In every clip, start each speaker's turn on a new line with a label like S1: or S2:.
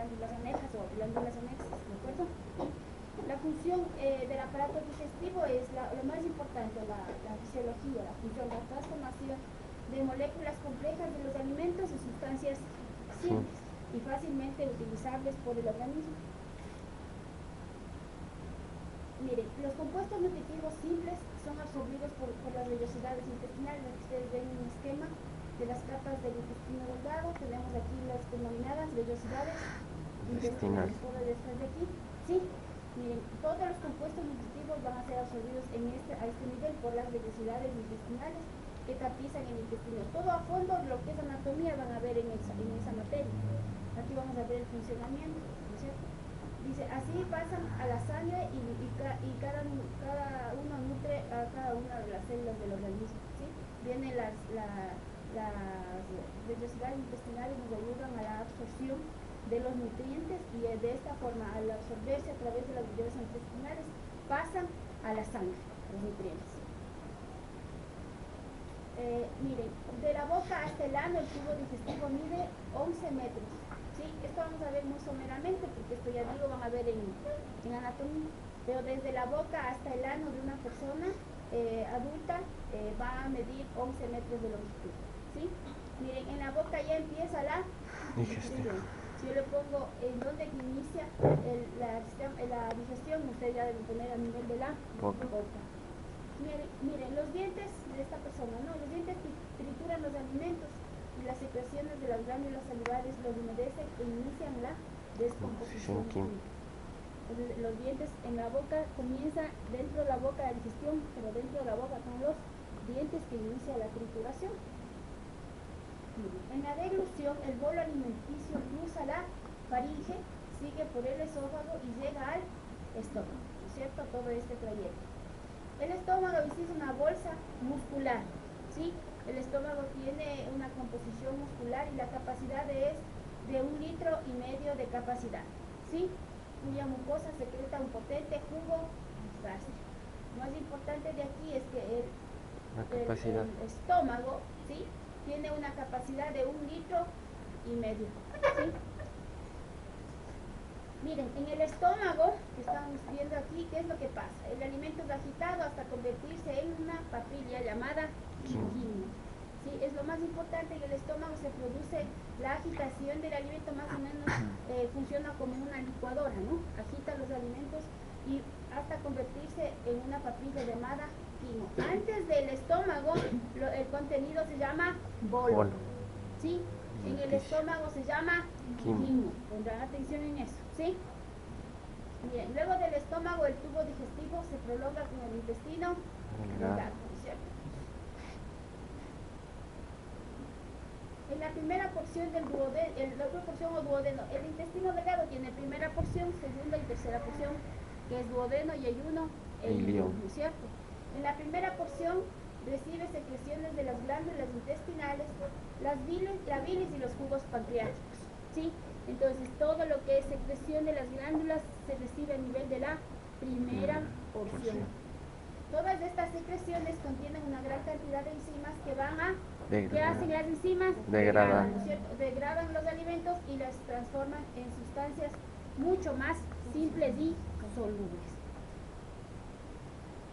S1: glándulas anejas o glándulas anexas, ¿de acuerdo? La función del aparato digestivo es lo más importante, la fisiología, la función, la transformación de moléculas complejas de los alimentos en sustancias simples y fácilmente utilizables por el organismo. Miren, los compuestos nutritivos simples son absorbidos por las vellosidades intestinales. Aquí ustedes ven un esquema de las capas del intestino delgado. Tenemos aquí las denominadas vellosidades intestinales. ¿Puedo después de aquí? Sí. Miren, todos los compuestos nutritivos van a ser absorbidos a este nivel por las vellosidades intestinales que tapizan el intestino. Todo a fondo, lo que es anatomía, van a ver en esa materia. Aquí vamos a ver el funcionamiento, ¿no es cierto? Dice, así pasan a la sangre y cada uno nutre a cada una de las células del organismo, ¿sí? Vienen las vellosidades intestinales, nos ayudan a la absorción de los nutrientes y de esta forma, al absorberse a través de las vellosidades intestinales, pasan a la sangre, los nutrientes. Miren, de la boca hasta el ano el tubo digestivo mide 11 metros. ¿Sí? Esto vamos a ver muy someramente porque esto ya digo van a ver en anatomía, pero desde la boca hasta el ano de una persona adulta va a medir 11 metros de longitud, ¿sí? Miren, en la boca ya empieza la digestión. Si yo le pongo en donde inicia la digestión, ustedes ya deben poner a nivel de la boca. Miren, los dientes de esta persona, ¿no? Los dientes trituran los alimentos y las secreciones de las glándulas salivares los humedecen e inician la descomposición química. Entonces, los dientes en la boca comienza dentro de la boca la digestión, pero dentro de la boca son los dientes que inicia la trituración. En la deglución, el bolo alimenticio cruza la faringe, sigue por el esófago y llega al estómago, ¿no es cierto? Todo este trayecto. El estómago es una bolsa muscular, ¿sí? El estómago tiene una composición muscular y la capacidad es de 1,5 litros de capacidad, ¿sí? Cuya mucosa secreta un potente jugo gástrico. Lo más importante de aquí es que el estómago, ¿sí? Tiene una capacidad de 1,5 litros, ¿sí? Miren, en el estómago, que estamos viendo aquí, ¿qué es lo que pasa? El alimento es agitado hasta convertirse en una papilla llamada quimo. ¿Sí? Es lo más importante, en el estómago se produce la agitación del alimento, más o menos funciona como una licuadora, ¿no? Agita los alimentos y hasta convertirse en una papilla llamada quimo. Antes del estómago, el contenido se llama bolo, ¿sí? En el estómago se llama quimo. Pondrán atención en eso, ¿sí? Bien, luego del estómago el tubo digestivo se prolonga con el intestino delgado, ¿cierto? En la primera porción del duodeno, el intestino delgado tiene primera porción, segunda y tercera porción, que es duodeno, yeyuno e ilion, ¿no es cierto? En la primera porción recibe secreciones de las glándulas intestinales, la bilis y los jugos pancreáticos, ¿sí? Entonces todo lo que es secreción de las glándulas se recibe a nivel de la primera porción. Todas estas secreciones contienen una gran cantidad de enzimas que van a... ¿Qué hacen las enzimas? Degradan, ¿no es cierto? Degradan los alimentos y las transforman en sustancias mucho más simples y solubles.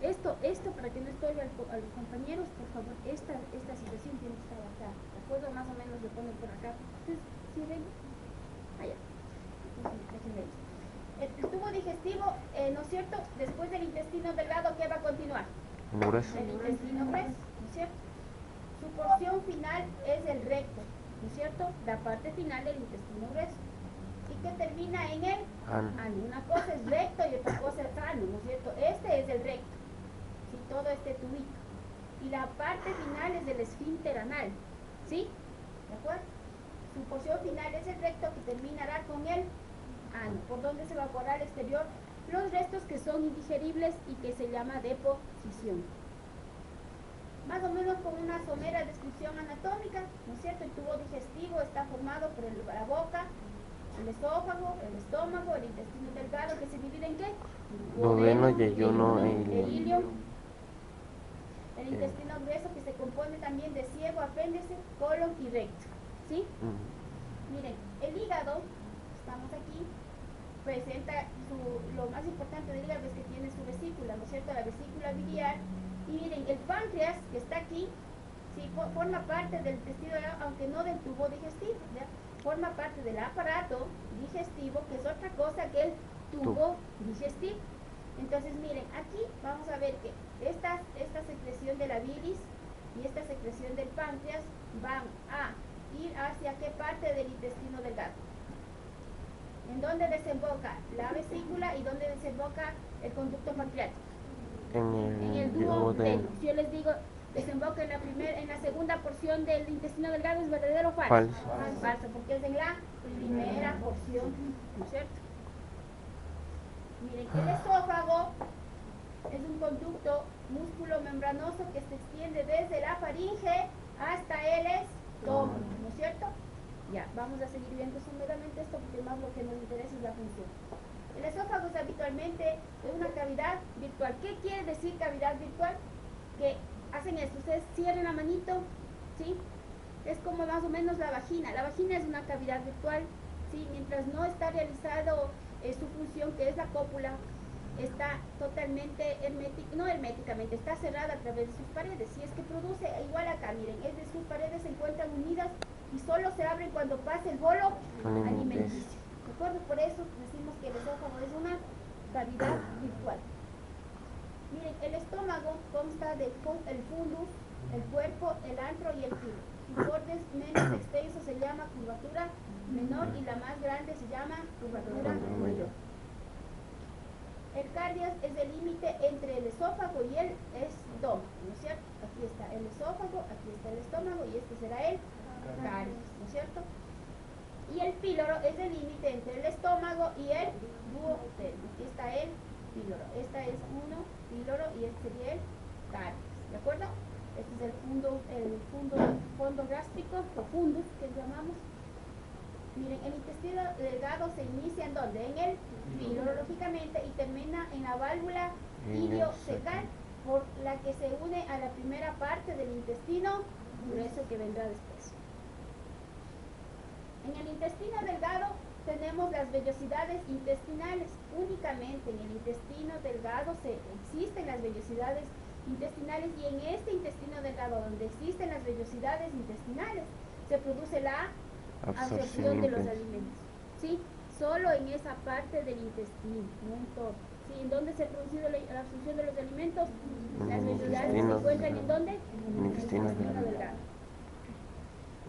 S1: Esto para que no estoy a los compañeros, por favor, esta situación tiene que estar acá. ¿De acuerdo? Más o menos lo ponen por acá. Entonces, ¿sí ven? Allá. Entonces, déjenme esto. El tubo digestivo, ¿no es cierto? Después del intestino delgado, ¿qué va a continuar? El intestino grueso, ¿no es cierto? Su porción final es el recto, ¿no es cierto? La parte final del intestino grueso. ¿Y que termina en el ano? Una cosa es recto y otra cosa es ano, ¿no es cierto? Este es el recto, ¿sí? Todo este tubito. Y la parte final es el esfínter anal, ¿sí? ¿De acuerdo? Su porción final es el recto que terminará con el ano, por donde se evaporará al exterior los restos que son indigeribles y que se llama deposición. Más o menos con una somera descripción anatómica, ¿no es cierto? El tubo digestivo está formado por la boca, el esófago, el estómago, el intestino delgado, que se divide en ¿qué? Duodeno, yeyuno e ilion. El intestino grueso, que se compone también de ciego, apéndice, colon y recto, ¿sí? Miren, el hígado estamos aquí, presenta lo más importante del hígado es que tiene su vesícula, ¿no es cierto? La vesícula biliar. Y miren, el páncreas que está aquí, sí, forma parte del intestino, aunque no del tubo digestivo, ¿ya? Forma parte del aparato digestivo, que es otra cosa que el tubo digestivo. Entonces, miren, aquí vamos a ver que esta secreción de la bilis y esta secreción del páncreas van a ir hacia qué parte del intestino delgado. ¿En dónde desemboca la vesícula y dónde desemboca el conducto pancreático? En el duodeno. Si yo les digo, desemboca en la segunda porción del intestino delgado, ¿es verdadero o falso? Falso, porque es en la primera porción, ¿no es cierto? Miren, el esófago es un conducto músculo membranoso que se extiende desde la faringe hasta el estómago, ¿no es cierto? Ya, vamos a seguir viendo sumamente esto porque más lo que nos interesa es la función. El esófago es habitualmente una cavidad virtual. ¿Qué quiere decir cavidad virtual? Que hacen esto, ustedes cierren la manito, ¿sí? Es como más o menos la vagina. La vagina es una cavidad virtual, ¿sí? Mientras no está realizado su función, que es la cópula, está totalmente no herméticamente, está cerrada a través de sus paredes. Si es que produce, igual acá, miren, es de sus paredes se encuentran unidas y solo se abren cuando pasa el bolo alimenticio. ¿De acuerdo? Por eso decimos que el esófago es una cavidad virtual. Miren, el estómago consta del fundus, el cuerpo, el antro y el filo. Sus bordes menos extensos se llama curvatura menor y la más grande se llama curvatura mayor. El cardias es el límite entre el esófago y el estómago, ¿no es cierto? Aquí está el esófago, aquí está el estómago y este será el cardias, ¿no es cierto? Y el píloro es el límite entre el estómago y el duodeno. Aquí está el píloro. Esta es uno, píloro, y este sería el cardias, ¿de acuerdo? Este es el fondo gástrico, o fundus, que llamamos. Miren, el intestino delgado se inicia ¿en dónde? En el píloro, lógicamente, y termina en la válvula iliocecal, por la que se une a la primera parte del intestino grueso que vendrá después. En el intestino delgado tenemos las vellosidades intestinales. Únicamente en el intestino delgado existen las vellosidades intestinales, y en este intestino delgado donde existen las vellosidades intestinales se produce la absorción de los alimentos, ¿sí? Solo en esa parte del intestino, no en todo. ¿Sí? ¿En dónde se ha producido la absorción de los alimentos? Las vellosidades se encuentran ¿en dónde? En el intestino delgado.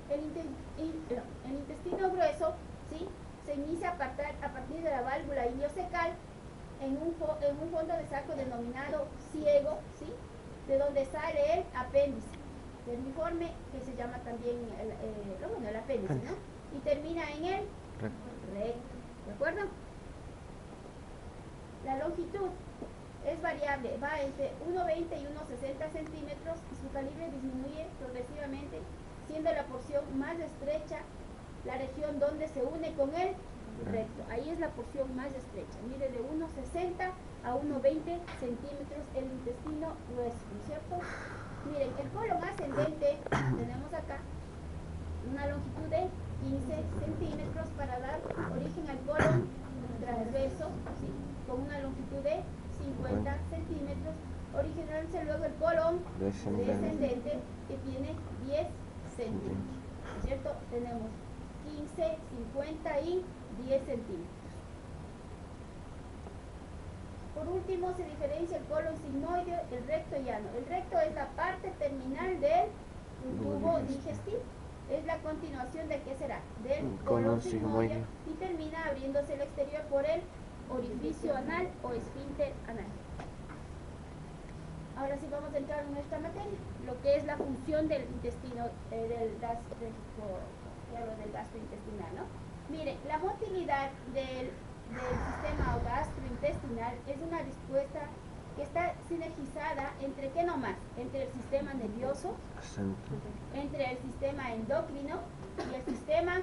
S1: El intestino grueso, ¿sí? Se inicia a partir de la válvula iliocecal en un fondo de saco denominado ciego, ¿sí? De donde sale el apéndice vermiforme, que se llama también el apéndice, ¿no? Y termina en el recto, ¿de acuerdo? La longitud es variable, va entre 1,20 y 1,60 centímetros y su calibre disminuye progresivamente, siendo la porción más estrecha la región donde se une con el recto. Ahí es la porción más estrecha, mide de 1,60 a 1,20 centímetros el intestino grueso, ¿no es cierto? Miren, el colon ascendente, tenemos acá una longitud de 15 centímetros para dar origen al colon transverso, ¿sí? Con una longitud de 50 centímetros, originándose luego el colon descendente, que tiene 10 centímetros, ¿no es cierto? Tenemos 15, 50 y 10 centímetros. Por último, se diferencia el colon sigmoide, el recto llano. El recto es la parte terminal del tubo digestivo. Es la continuación de ¿qué será? Del colon sigmoide, y termina abriéndose al exterior por el orificio anal o esfínter anal. Ahora sí vamos a entrar en nuestra materia, lo que es la función del intestino, del gastrointestinal, ¿no? Miren, la motilidad del sistema gastrointestinal es una respuesta que está sinergizada entre ¿qué nomás? Entre el sistema nervioso, entre el sistema endocrino y el sistema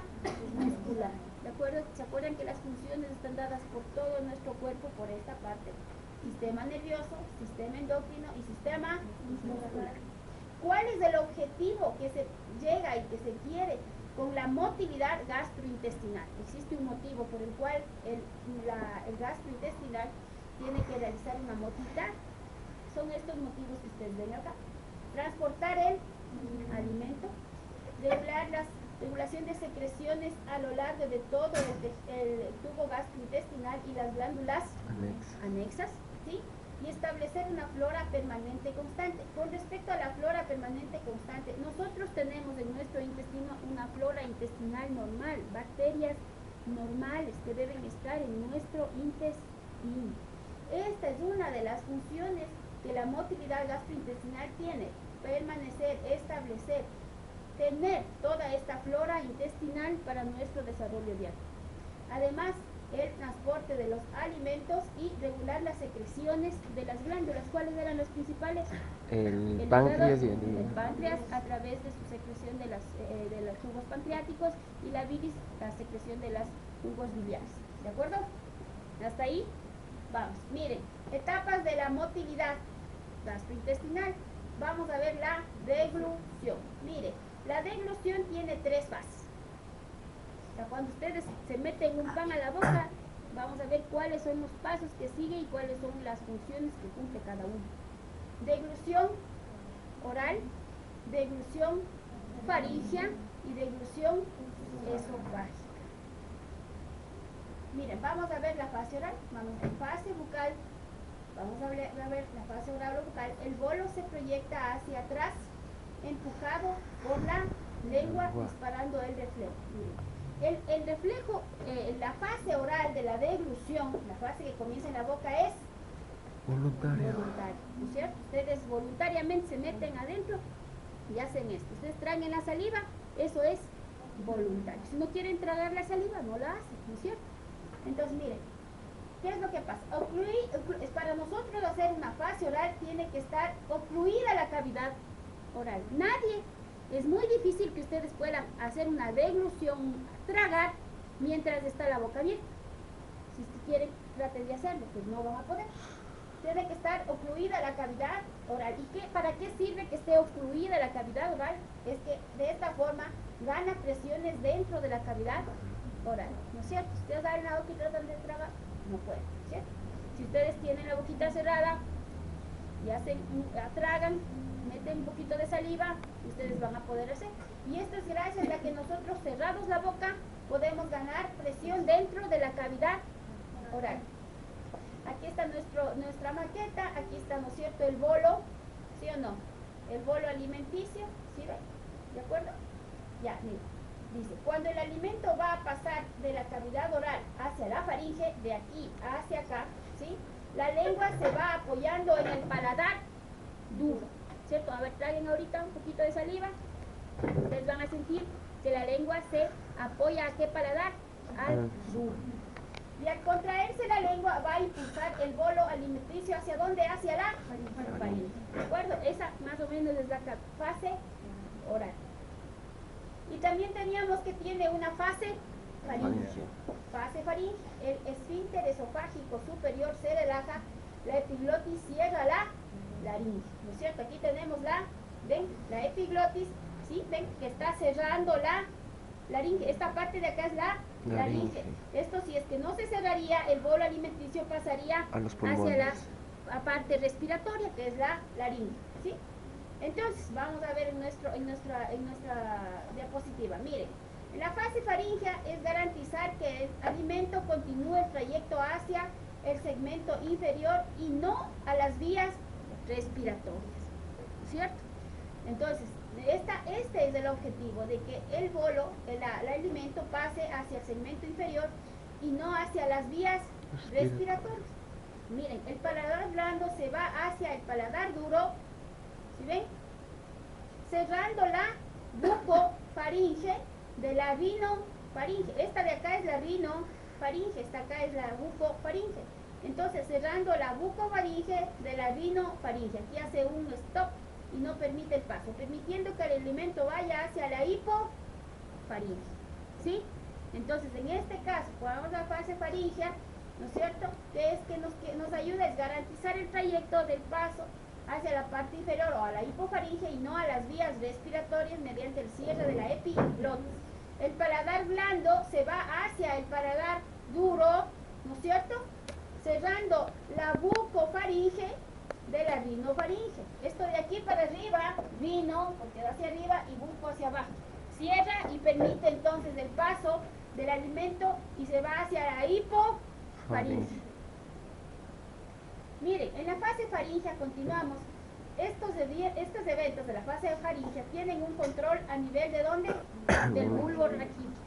S1: muscular. ¿De acuerdo? ¿Se acuerdan que las funciones están dadas por todo nuestro cuerpo por esta parte? Sistema nervioso, sistema endocrino y sistema muscular. ¿Cuál es el objetivo que se llega y que se quiere con la motilidad gastrointestinal. Existe un motivo por el cual el gastrointestinal tiene que realizar una motilidad. Son estos motivos que ustedes ven acá. Transportar el alimento, regulación de secreciones a lo largo de todo el tubo gastrointestinal y las glándulas anexas, ¿sí? Y establecer una flora permanente constante. Con respecto a la flora permanente constante, nosotros tenemos en nuestro intestino una flora intestinal normal, bacterias normales que deben estar en nuestro intestino. Esta es una de las funciones que la motilidad gastrointestinal tiene: permanecer, establecer, tener toda esta flora intestinal para nuestro desarrollo diario. Además, el transporte de los alimentos y regular las secreciones de las glándulas. ¿Cuáles eran las principales?
S2: El páncreas y
S1: el páncreas a través de su secreción de los jugos pancreáticos, y la bilis, la secreción de los jugos biliares. ¿De acuerdo? Hasta ahí vamos. Miren, etapas de la motilidad gastrointestinal. Vamos a ver la deglución. Mire, la deglución tiene 3 fases. O sea, cuando ustedes se meten un pan a la boca, vamos a ver cuáles son los pasos que sigue y cuáles son las funciones que cumple cada uno. Deglución oral, deglución faríngea y deglución esofágica. Miren, vamos a ver la fase oral, vamos a ver fase bucal, vamos a ver la fase oral o bucal. El bolo se proyecta hacia atrás, empujado por la lengua, disparando el reflejo. Miren. El reflejo, la fase oral de la deglución, la fase que comienza en la boca, es voluntaria, ¿no es cierto? Ustedes voluntariamente se meten adentro y hacen esto. Ustedes tragan la saliva, eso es voluntario. Si no quieren tragar la saliva, no la hacen, ¿no es cierto? Entonces, miren, ¿qué es lo que pasa? Para nosotros hacer una fase oral tiene que estar ocluida la cavidad oral. Es muy difícil que ustedes puedan hacer una deglución, tragar, mientras está la boca abierta. Si quieren, traten de hacerlo, pues no van a poder. Tiene que estar ocluida la cavidad oral. ¿Y para qué sirve que esté ocluida la cavidad oral? Es que de esta forma gana presiones dentro de la cavidad oral, ¿no es cierto? Si ustedes abren la boca y tratan de tragar, no pueden, ¿cierto? Si ustedes tienen la boquita cerrada y tragan, meten un poquito de saliva, ustedes van a poder hacer. Y esto es gracias a que nosotros, cerrados la boca, podemos ganar presión dentro de la cavidad oral. Aquí está nuestra maqueta, aquí está, ¿no es cierto?, el bolo, ¿sí o no? El bolo alimenticio, ¿sí ven? ¿De acuerdo? Ya, miren, dice, cuando el alimento va a pasar de la cavidad oral hacia la faringe, de aquí hacia acá, ¿sí?, la lengua se va apoyando en el paladar duro, ¿cierto? A ver, traguen ahorita un poquito de saliva. Ustedes van a sentir que la lengua se apoya ¿a qué paladar? Al duro. Y al contraerse la lengua va a impulsar el bolo alimenticio ¿hacia dónde? Hacia la faringe. ¿De acuerdo? Esa más o menos es la fase oral. Y también teníamos que tiene una fase faríngea. Fase faríngea. El esfínter esofágico superior se relaja, la epiglotis cierra la laringe, ¿no es cierto? Aquí tenemos ¿ven? La epiglotis, ¿sí? ¿Ven? Que está cerrando la laringe. Esta parte de acá es la laringe. Esto, si es que no se cerraría, el bolo alimenticio pasaría hacia la parte respiratoria, que es la laringe, ¿sí? Entonces, vamos a ver en nuestra diapositiva. Miren, en la fase faríngea es garantizar que el alimento continúe el trayecto hacia el segmento inferior y no a las vías respiratorias, ¿cierto? Entonces, este es el objetivo, de que el bolo, el alimento pase hacia el segmento inferior y no hacia las vías respiratorias. Miren, el paladar blando se va hacia el paladar duro, ¿sí ven? Cerrando la bucofaringe de la rinofaringe. Esta de acá es la rinofaringe, esta acá es la bucofaringe. Entonces, cerrando la bucofaringe de la rinofaringe. Aquí hace un stop y no permite el paso, permitiendo que el alimento vaya hacia la hipofaringe, ¿sí? Entonces, en este caso, cuando vamos a la fase faríngea, ¿no es cierto?, que nos ayuda es garantizar el trayecto del paso hacia la parte inferior o a la hipofaringe y no a las vías respiratorias mediante el cierre de la epiglotis. el paladar blando se va hacia el paladar duro, ¿no es cierto? Cerrando la bucofaringe de la rinofaringe. Esto de aquí para arriba, rino, porque va hacia arriba, y buco hacia abajo. Cierra y permite entonces el paso del alimento y se va hacia la hipofaringe. Miren, en la fase faringea continuamos. Estos eventos de la fase faringea tienen un control a nivel de ¿dónde? Del bulbo raquídeo.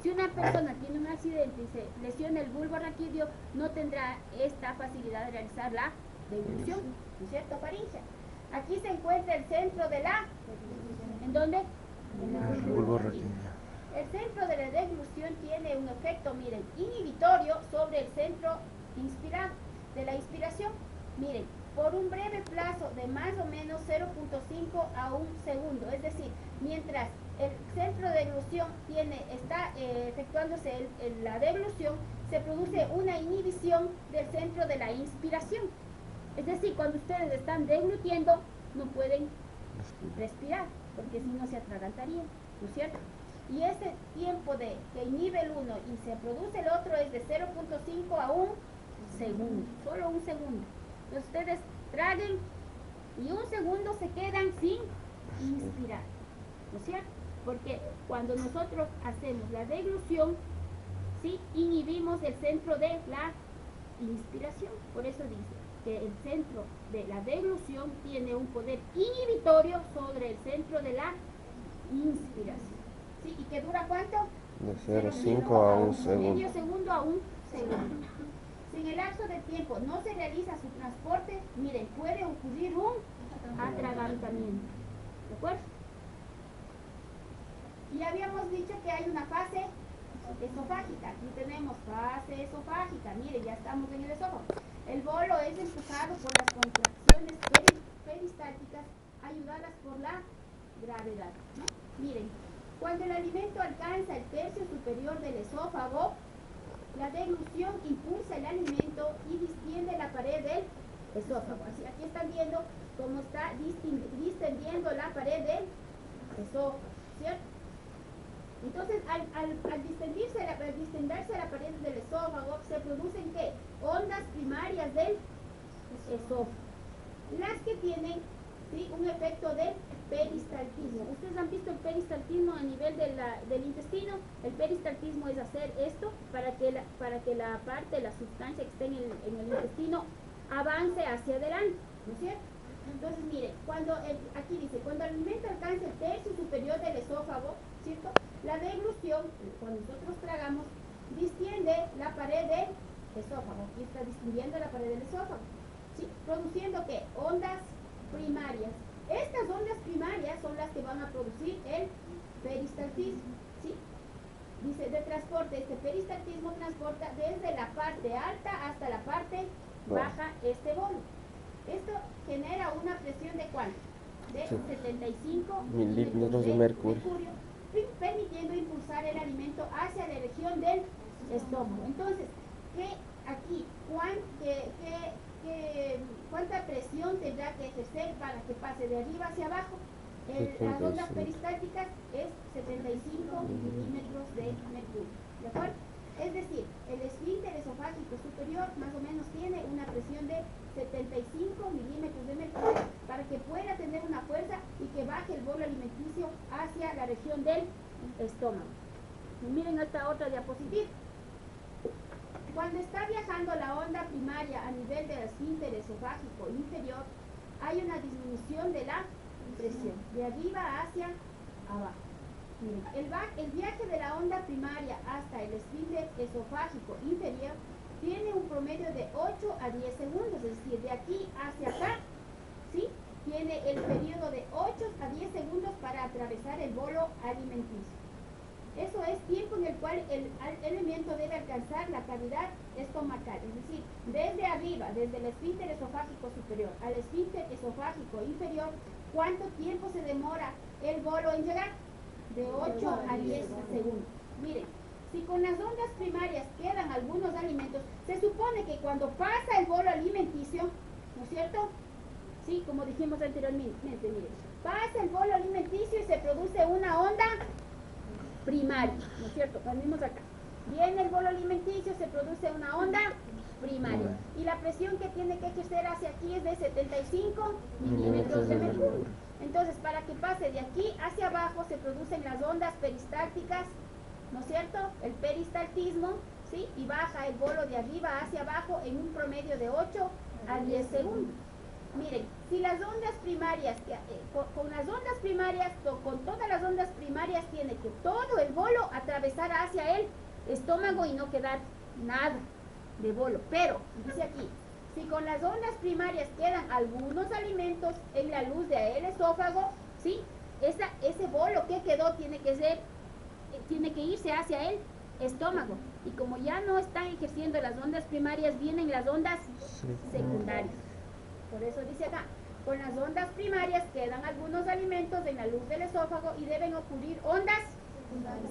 S1: Si una persona tiene un accidente y se lesiona el bulbo raquídeo, no tendrá esta facilidad de realizar la deglución, ¿no es cierto? Faringea. Aquí se encuentra el centro de la... ¿En dónde? En el bulbo raquídeo. El centro de la deglución tiene un efecto, miren, inhibitorio sobre el centro inspirado, de la inspiración. Miren, por un breve plazo de más o menos 0.5 a 1 segundo. Es decir, mientras el centro de deglución está efectuándose la deglución, se produce una inhibición del centro de la inspiración. Es decir, cuando ustedes están deglutiendo, no pueden respirar, porque si no se atragantarían, ¿no es cierto? Y ese tiempo que inhibe el uno y se produce el otro es de 0.5 a 1 segundo, solo 1 segundo. Entonces ustedes traguen y 1 segundo se quedan sin inspirar, ¿no es cierto? Porque cuando nosotros hacemos la deglución, ¿sí? Inhibimos el centro de la inspiración. Por eso dice que el centro de la deglución tiene un poder inhibitorio sobre el centro de la inspiración. ¿Sí? ¿Y que dura cuánto?
S2: De 0.5 a 1 segundo.
S1: Medio segundo a 1 segundo. Si en el lapso de tiempo no se realiza su transporte, miren, puede ocurrir un atragantamiento. ¿De acuerdo? Y habíamos dicho que hay una fase esofágica. Aquí tenemos fase esofágica. Miren, ya estamos en el esófago. El bolo es empujado por las contracciones peristálticas ayudadas por la gravedad, ¿no? Miren, cuando el alimento alcanza el tercio superior del esófago, la deglución impulsa el alimento y distiende la pared del esófago. Así, aquí están viendo cómo está distendiendo la pared del esófago, ¿cierto? Entonces, al distenderse la pared del esófago, se producen ¿qué? Ondas primarias del esófago, las que tienen, ¿sí?, un efecto de peristaltismo. Ustedes han visto el peristaltismo a nivel del intestino. El peristaltismo es hacer esto para que la parte, la sustancia que esté en el intestino avance hacia adelante, ¿no es cierto? Entonces, mire, aquí dice, cuando el alimento alcanza el tercio superior del esófago, ¿cierto? La deglución, cuando nosotros tragamos, distiende la pared del esófago. Aquí está distendiendo la pared del esófago, ¿sí? Produciendo ¿qué? Ondas primarias. Estas ondas primarias son las que van a producir el peristaltismo, ¿sí? Dice, de transporte, este peristaltismo transporta desde la parte alta hasta la parte baja este bolo. Esto genera una presión de ¿cuánto? De 75
S2: milímetros de mercurio,
S1: permitiendo impulsar el alimento hacia la región del estómago. Entonces, ¿cuánta presión tendrá que ejercer para que pase de arriba hacia abajo? Las ondas peristálticas es 75 milímetros de mercurio, ¿de acuerdo? Es decir, el esfínter esofágico superior más o menos tiene una presión de 75 milímetros de mercurio para que pueda tener una fuerza y que baje el bolo alimenticio hacia la región del estómago. Y miren esta otra diapositiva. Cuando está viajando la onda primaria a nivel del esfínter esofágico inferior, hay una disminución de la presión, de arriba hacia abajo. Miren, el viaje de la onda primaria hasta el esfínter esofágico inferior tiene un promedio de 8 a 10 segundos, es decir, de aquí hacia acá, ¿sí? Tiene el periodo de 8 a 10 segundos para atravesar el bolo alimenticio. Eso es tiempo en el cual el alimento debe alcanzar la cavidad estomacal, es decir, desde arriba, desde el esfínter esofágico superior al esfínter esofágico inferior, ¿cuánto tiempo se demora el bolo en llegar? De 8 a 10 segundos. Miren, si con las ondas primarias quedan algunos alimentos, se supone que cuando pasa el bolo alimenticio, ¿no es cierto? Sí, como dijimos anteriormente, miren, pasa el bolo alimenticio y se produce una onda primario, ¿no es cierto? Venimos acá. Viene el bolo alimenticio, se produce una onda primaria. Y la presión que tiene que ejercer hacia aquí es de 75 milímetros de mercurio. Entonces, para que pase de aquí hacia abajo se producen las ondas peristálticas, ¿no es cierto? El peristaltismo, ¿sí? Y baja el bolo de arriba hacia abajo en un promedio de 8 a 10 segundos. Miren, si las ondas primarias, con las ondas primarias, con todas las ondas primarias, tiene que todo el bolo atravesar hacia el estómago y no quedar nada de bolo. Pero, dice aquí, si con las ondas primarias quedan algunos alimentos en la luz del esófago, ¿sí? Ese bolo que quedó tiene que irse hacia el estómago. Y como ya no están ejerciendo las ondas primarias, vienen las ondas secundarias. Por eso dice acá, con las ondas primarias quedan algunos alimentos en la luz del esófago y deben ocurrir ondas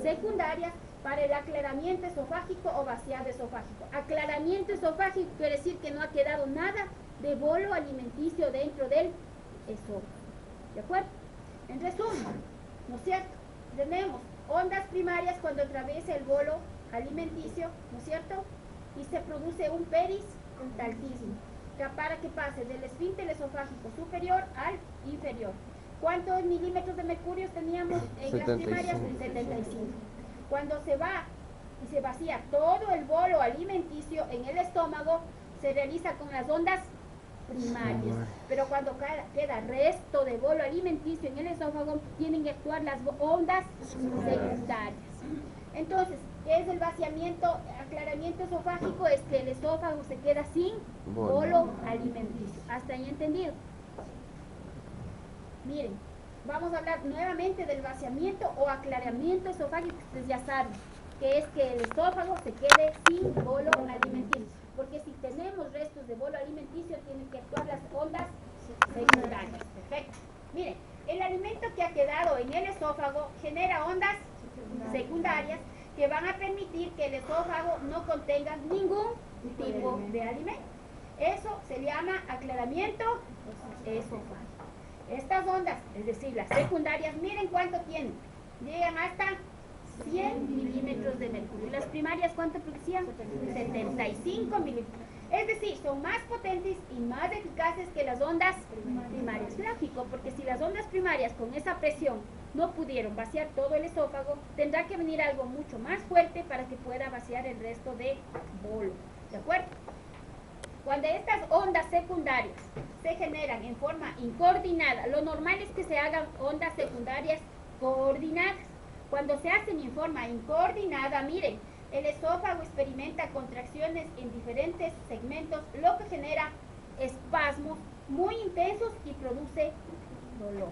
S1: secundarias para el aclaramiento esofágico o vaciado esofágico. Aclaramiento esofágico quiere decir que no ha quedado nada de bolo alimenticio dentro del esófago. ¿De acuerdo? En resumen, ¿no es cierto? Tenemos ondas primarias cuando atraviesa el bolo alimenticio, ¿no es cierto? Y se produce un peristaltismo para que pase del esfínter esofágico superior al inferior. ¿Cuántos milímetros de mercurio teníamos en las primarias? 75. Cuando se va y se vacía todo el bolo alimenticio en el estómago, se realiza con las ondas primarias. Pero cuando queda resto de bolo alimenticio en el esófago, tienen que actuar las ondas secundarias. Entonces, ¿qué es el vaciamiento, aclaramiento esofágico? Es que el esófago se queda sin bolo alimenticio. ¿Hasta ahí entendido? Miren, vamos a hablar nuevamente del vaciamiento o aclaramiento esofágico. Ustedes ya saben que es que el esófago se quede sin bolo alimenticio. Porque si tenemos restos de bolo alimenticio, tienen que actuar las ondas secundarias. Perfecto. Miren, el alimento que ha quedado en el esófago genera ondas secundarias que van a permitir que el esófago no contenga ningún tipo de alimento. Eso se llama aclaramiento esofágico. Estas ondas, es decir, las secundarias, miren cuánto tienen. Llegan hasta 100 milímetros de mercurio. Las primarias, ¿cuánto producían? 75 milímetros. Es decir, son más potentes y más eficaces que las ondas primarias. Lógico, porque si las ondas primarias con esa presión no pudieron vaciar todo el esófago, tendrá que venir algo mucho más fuerte para que pueda vaciar el resto de bolo. ¿De acuerdo? Cuando estas ondas secundarias se generan en forma incoordinada, lo normal es que se hagan ondas secundarias coordinadas. Cuando se hacen en forma incoordinada, miren, el esófago experimenta contracciones en diferentes segmentos, lo que genera espasmos muy intensos y produce dolor.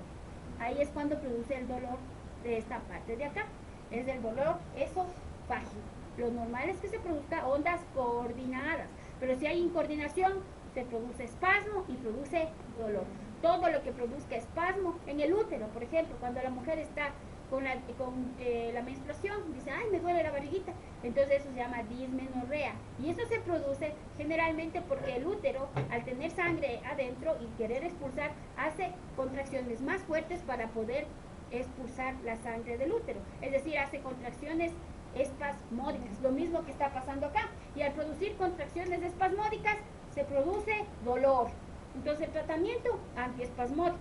S1: Ahí es cuando produce el dolor de esta parte de acá. Es el dolor esofágico. Lo normal es que se produzca ondas coordinadas, pero si hay incoordinación, se produce espasmo y produce dolor. Todo lo que produzca espasmo en el útero, por ejemplo, cuando la mujer está con la menstruación, dice, ay, me duele la barriguita, entonces eso se llama dismenorrea, y eso se produce generalmente porque el útero, al tener sangre adentro y querer expulsar, hace contracciones más fuertes para poder expulsar la sangre del útero, es decir, hace contracciones espasmódicas, lo mismo que está pasando acá, y al producir contracciones espasmódicas se produce dolor. Entonces el tratamiento antiespasmódico,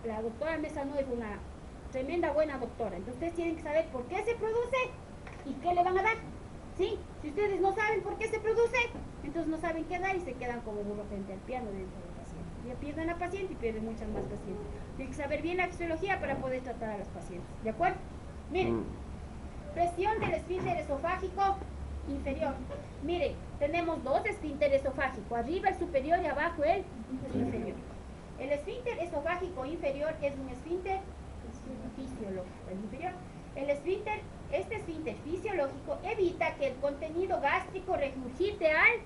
S1: la doctora Mesano es una tremenda buena doctora, entonces ustedes tienen que saber por qué se produce y qué le van a dar, ¿sí? Si ustedes no saben por qué se produce, entonces no saben qué dar y se quedan como burro frente al piano dentro del paciente. Ya pierden a la paciente y pierden muchas más pacientes. Tienen que saber bien la fisiología para poder tratar a las pacientes, ¿de acuerdo? Miren, presión del esfínter esofágico inferior. Miren, tenemos dos esfínteres esofágicos, arriba el superior y abajo el inferior. El esfínter esofágico inferior es un esfínter fisiológico, el inferior. Este esfínter fisiológico evita que el contenido gástrico regurgite al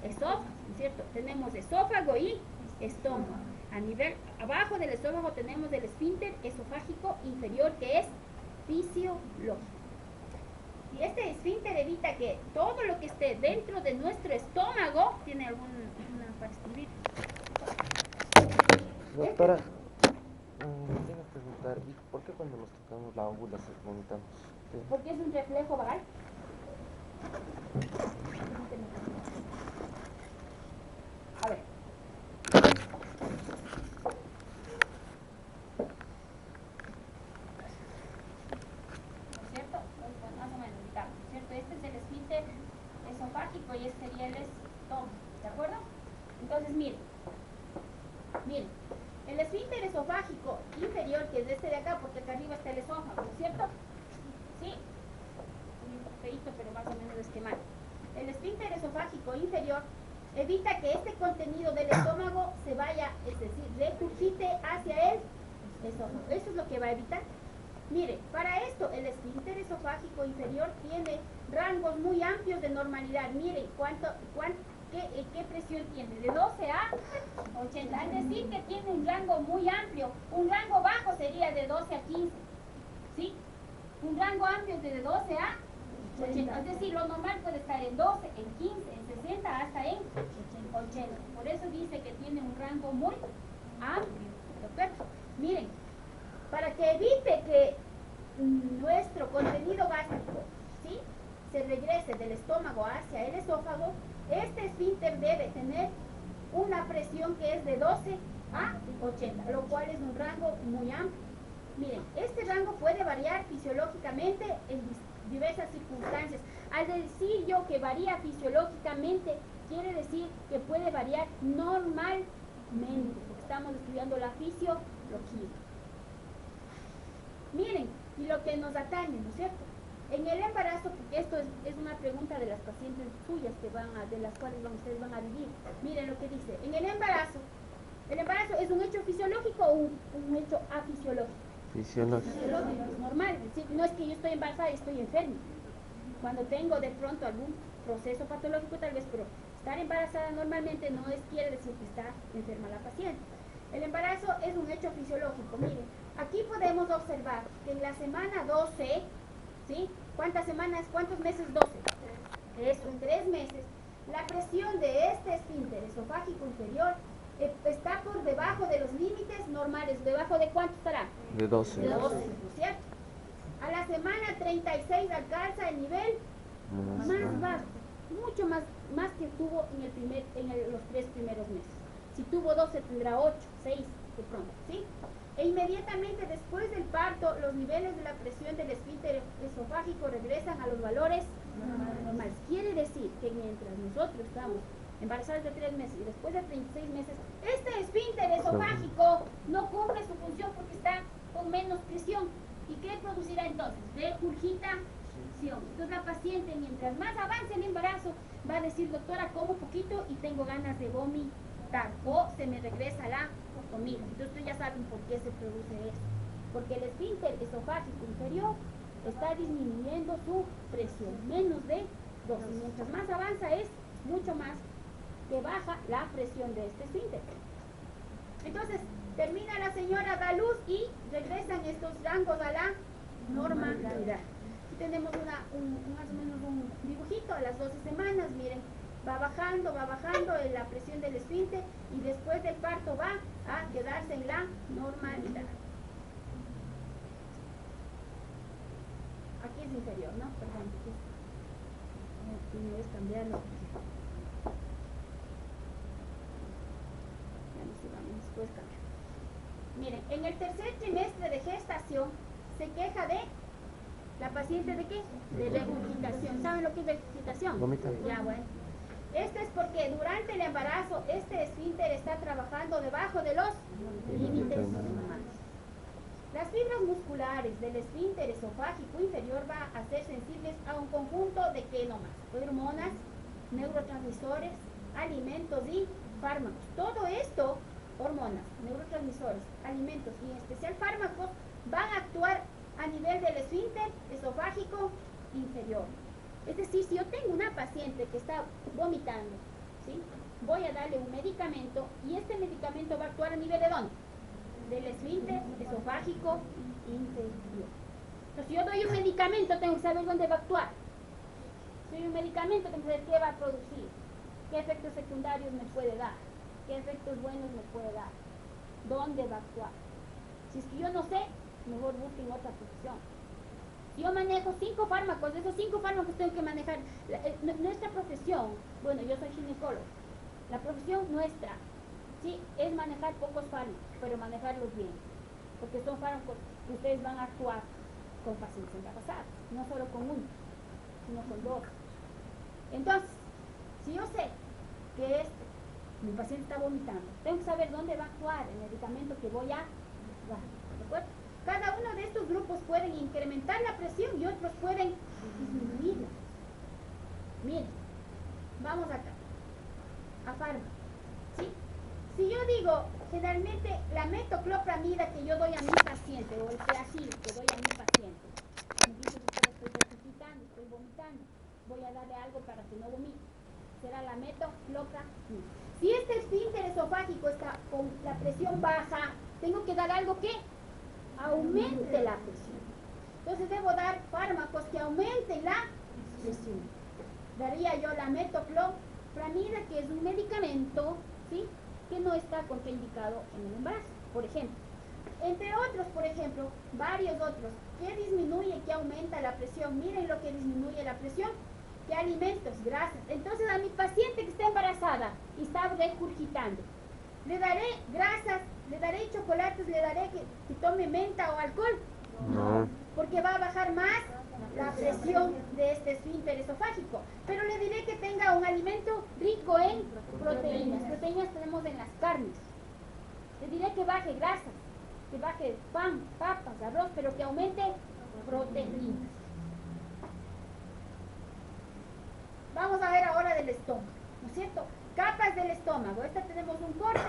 S1: esófago, ¿no es cierto? Tenemos esófago y estómago. A nivel abajo del estómago tenemos el esfínter esofágico inferior, que es fisiológico. Y este esfínter evita que todo lo que esté dentro de nuestro estómago, ¿tiene alguna para escribir?
S2: Doctora, preguntar, ¿y por qué cuando nos tocamos la óvula vomitamos? ¿Qué?
S1: Porque es un reflejo vagal. A ver. ¿No es cierto? Pues, más o menos, digamos, ¿no es cierto? Este es el esfínter esofágico y este sería el estómago, ¿de acuerdo? Entonces, miren, el esfínter esofágico inferior, que es este de acá, porque acá arriba está el esófago, ¿no es cierto? Sí, un feíto, pero más o menos esquemático. El esfínter esofágico inferior evita que este contenido del estómago se vaya, es decir, regurgite hacia el esófago. Eso es lo que va a evitar. Mire, para esto el esfínter esofágico inferior tiene rangos muy amplios de normalidad. Miren qué presión tiene, de 12 a 80. Es decir, que tiene un rango muy amplio. Un rango bajo sería de 12 a 15. ¿Sí? Un rango amplio de 12 a 80. Es decir, lo normal puede estar en 12, en 15, en 60, hasta en 80. Por eso dice que tiene un rango muy amplio. Perfecto. Miren, para que evite que nuestro contenido gástrico, ¿sí?, se regrese del estómago hacia el esófago, este esfínter debe tener una presión que es de 12 a 80, lo cual es un rango muy amplio. Miren, este rango puede variar fisiológicamente en diversas circunstancias. Al decir yo que varía fisiológicamente, quiere decir que puede variar normalmente, porque estamos estudiando la fisiología. Miren, y lo que nos atañe, ¿no es cierto? En el embarazo, porque esto es una pregunta de las pacientes suyas de las cuales ustedes van a vivir. Miren lo que dice. En el embarazo es un hecho fisiológico o un hecho afisiológico.
S2: Fisiológico.
S1: Fisiológico, es normal. Es decir, no es que yo estoy embarazada y estoy enferma. Cuando tengo de pronto algún proceso patológico tal vez, pero estar embarazada normalmente no quiere decir que está enferma la paciente. El embarazo es un hecho fisiológico. Miren, aquí podemos observar que en la semana 12, ¿sí? ¿Cuántas semanas? ¿Cuántos meses? 12. Eso, en 3 meses, la presión de este esfínter esofágico inferior está por debajo de los límites normales. ¿Debajo de cuánto estará?
S2: De 12.
S1: De 12, ¿no es cierto? A la semana 36 alcanza el nivel más bajo, mucho más que tuvo en los 3 primeros meses. Si tuvo 12 tendrá 8, 6 de pronto, ¿sí? E inmediatamente después del parto, los niveles de la presión del esfínter esofágico regresan a los valores normales. Quiere decir que mientras nosotros estamos embarazadas de 3 meses y después de 36 meses, este esfínter esofágico no cumple su función porque está con menos presión. ¿Y qué producirá entonces? Regurgitación. Entonces la paciente, mientras más avance el embarazo, va a decir, doctora, como poquito y tengo ganas de vomitar, o se me regresa la comida. Entonces ustedes ya saben por qué se produce eso. Porque el esfínter esofágico inferior está disminuyendo su presión, menos de 12. Mientras más avanza es mucho más que baja la presión de este esfínter. Entonces, termina la señora, da luz y regresan estos rangos a la normalidad. Aquí tenemos más o menos un dibujito a las 12 semanas, miren, va bajando la presión del esfínter y después del parto va a quedarse en la normalidad. Aquí es inferior, ¿no? Perdón, aquí me es cambiarlo. Después cambio. Miren, en el tercer trimestre de gestación se queja de la paciente de qué? De regurgitación. ¿Saben lo que es regurgitación?
S2: Vomita.
S1: Ya, bueno. Esto es porque durante el embarazo este esfínter está trabajando debajo de los límites normales. Las fibras musculares del esfínter esofágico inferior van a ser sensibles a un conjunto de ¿qué nomás? Hormonas, neurotransmisores, alimentos y fármacos. Todo esto, hormonas, neurotransmisores, alimentos y en especial fármacos, van a actuar a nivel del esfínter esofágico inferior. Es decir, si yo tengo una paciente que está vomitando, ¿sí?, voy a darle un medicamento y este medicamento va a actuar a nivel de ¿dónde? Del esfínter esofágico inferior. Entonces, si yo doy un medicamento, tengo que saber dónde va a actuar. Si doy un medicamento, tengo que saber qué va a producir, qué efectos secundarios me puede dar, qué efectos buenos me puede dar, dónde va a actuar. Si es que yo no sé, mejor busquen otra profesión. Si yo manejo 5 fármacos, de esos 5 fármacos tengo que manejar. Nuestra profesión, bueno, yo soy ginecólogo, la profesión nuestra, sí, es manejar pocos fármacos, pero manejarlos bien, porque son fármacos que ustedes van a actuar con pacientes embarazados, no solo con uno, sino con 2. Entonces, si yo sé que mi paciente está vomitando, tengo que saber dónde va a actuar el medicamento que voy a dar, ¿de acuerdo? Cada uno de estos grupos pueden incrementar la presión y otros pueden disminuirla. Miren, vamos acá, a fármaco, ¿sí? Si yo digo, generalmente la metoclopramida que yo doy a mi paciente, o el Teacil que doy a mi paciente, me dice que estoy precipitando, estoy vomitando, voy a darle algo para que no vomite, será la metoclopramida. Si este esfínter esofágico está con la presión baja, tengo que dar algo que aumente la presión. Entonces debo dar fármacos que aumenten la presión. Daría yo la metoclopramida, que es un medicamento, ¿sí?, que no está contraindicado en el embarazo, por ejemplo. Entre otros, por ejemplo, varios otros. ¿Qué disminuye, qué aumenta la presión? Miren lo que disminuye la presión. ¿Qué alimentos? Grasas. Entonces a mi paciente que está embarazada y está regurgitando, le daré grasas, le daré chocolates, le daré que tome menta o alcohol.
S2: No.
S1: Porque va a bajar más la presión de este esfínter esofágico. Pero le diré que tenga un alimento rico en proteínas. Proteínas tenemos en las carnes. Le diré que baje grasas, que baje pan, papas, arroz, pero que aumente proteínas. Vamos a ver ahora del estómago, ¿no es cierto? Capas del estómago. Esta tenemos un corte,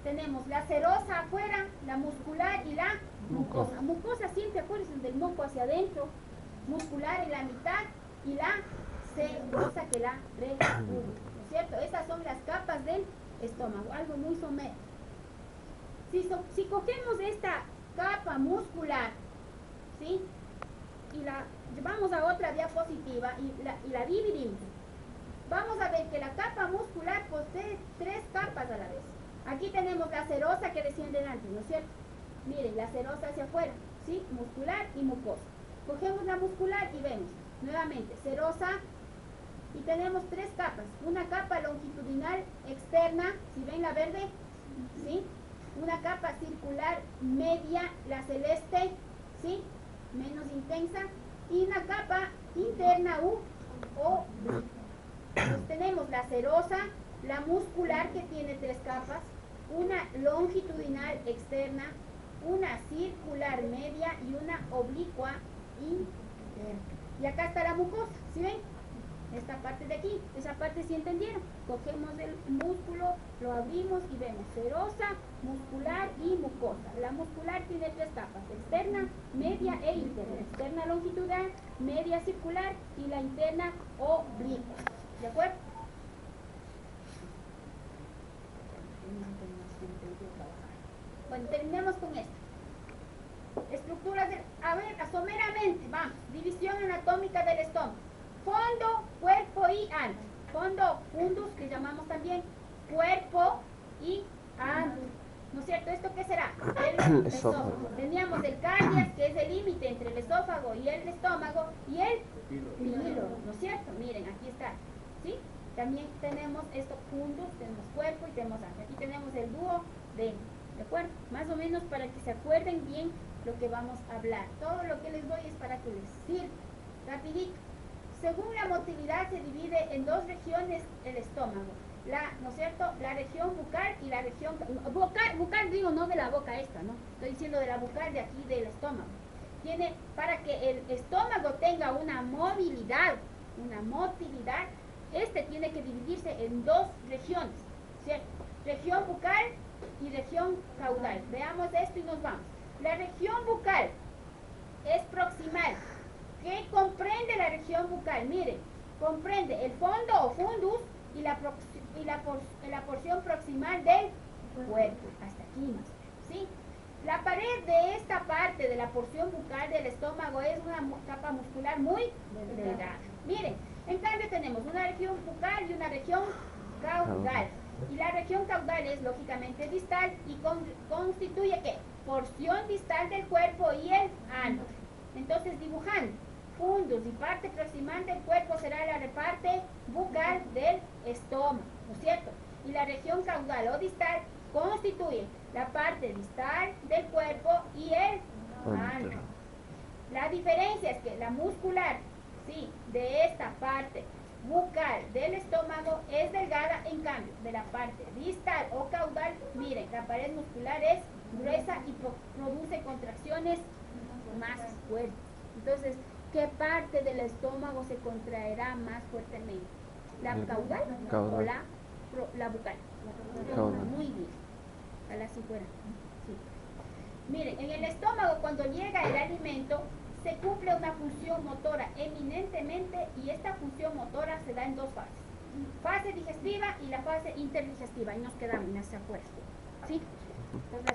S1: tenemos la serosa afuera, la muscular y la mucosa. Mucosa, siempre acuérdense del moco hacia adentro, muscular en la mitad y la serosa que la recubre, ¿no es cierto? Estas son las capas del estómago, algo muy somero. Si cogemos esta capa muscular, ¿sí?, y la llevamos a otra diapositiva y la dividimos, vamos a ver que la capa muscular posee 3 capas a la vez. Aquí tenemos la serosa que desciende delante, ¿no es cierto? Miren, la serosa hacia afuera, ¿sí?, muscular y mucosa. Cogemos la muscular y vemos, nuevamente, serosa, y tenemos 3 capas. Una capa longitudinal externa, si ven la verde, ¿sí?, una capa circular media, la celeste, ¿sí?, menos intensa, y una capa interna o pues tenemos la serosa, la muscular que tiene 3 capas, una longitudinal externa, una circular media y una oblicua interna. Y acá está la mucosa, ¿sí ven? Esta parte de aquí, esa parte sí entendieron. Cogemos el músculo, lo abrimos y vemos serosa, muscular y mucosa. La muscular tiene 3 capas, externa, media e interna. Externa longitudinal, media circular y la interna oblicua. ¿De acuerdo? Bueno, terminemos con esto. Estructuras de... A ver, someramente, vamos. División anatómica del estómago. Fondo, cuerpo y ano. Fondo, fundus, que llamamos también cuerpo y ano. ¿No es cierto? ¿Esto qué será? El esófago. Teníamos el cardias, que es el límite entre el esófago y el estómago, y el píloro, ¿no es cierto? Miren, aquí está, ¿sí? También tenemos esto, fundus, tenemos cuerpo y tenemos ano. Aquí tenemos el dúo ¿de acuerdo? Más o menos para que se acuerden bien lo que vamos a hablar. Todo lo que les doy es para que les sirva. Rapidito. Según la motilidad se divide en 2 regiones el estómago. ¿No es cierto? La región bucal y la región... Bucal digo, no de la boca esta, ¿no? Estoy diciendo de la bucal de aquí del estómago. Para que el estómago tenga una motilidad, este tiene que dividirse en 2 regiones, ¿cierto? Región bucal y región caudal. Veamos esto y nos vamos. La región bucal es proximal. ¿Qué comprende la región bucal? Miren, comprende el fondo o fundus y la porción proximal del cuerpo. Hasta aquí más, ¿sí? La pared de esta parte de la porción bucal del estómago es una capa muscular muy delgada. Miren, en cambio tenemos una región bucal y una región caudal. Y la región caudal es lógicamente distal y constituye ¿qué? porción distal del cuerpo y el ano. Entonces, dibujando fundus y parte proximal del cuerpo será la parte bucal del estómago, ¿no es cierto? Y la región caudal o distal constituye la parte distal del cuerpo y el ano. La diferencia es que la muscular, sí, de esta parte bucal del estómago es delgada, en cambio, de la parte distal o caudal, miren, la pared muscular es gruesa y produce contracciones más fuertes. Entonces, ¿qué parte del estómago se contraerá más fuertemente? ¿La caudal o la bucal?
S2: Caudal.
S1: Muy bien. Ojalá si fuera. Sí. Miren, en el estómago cuando llega el alimento se cumple una función motora eminentemente y esta función motora se da en dos fases. Fase digestiva y la fase interdigestiva. Y nos quedamos en esa acuerdo. ¿Sí? Entonces,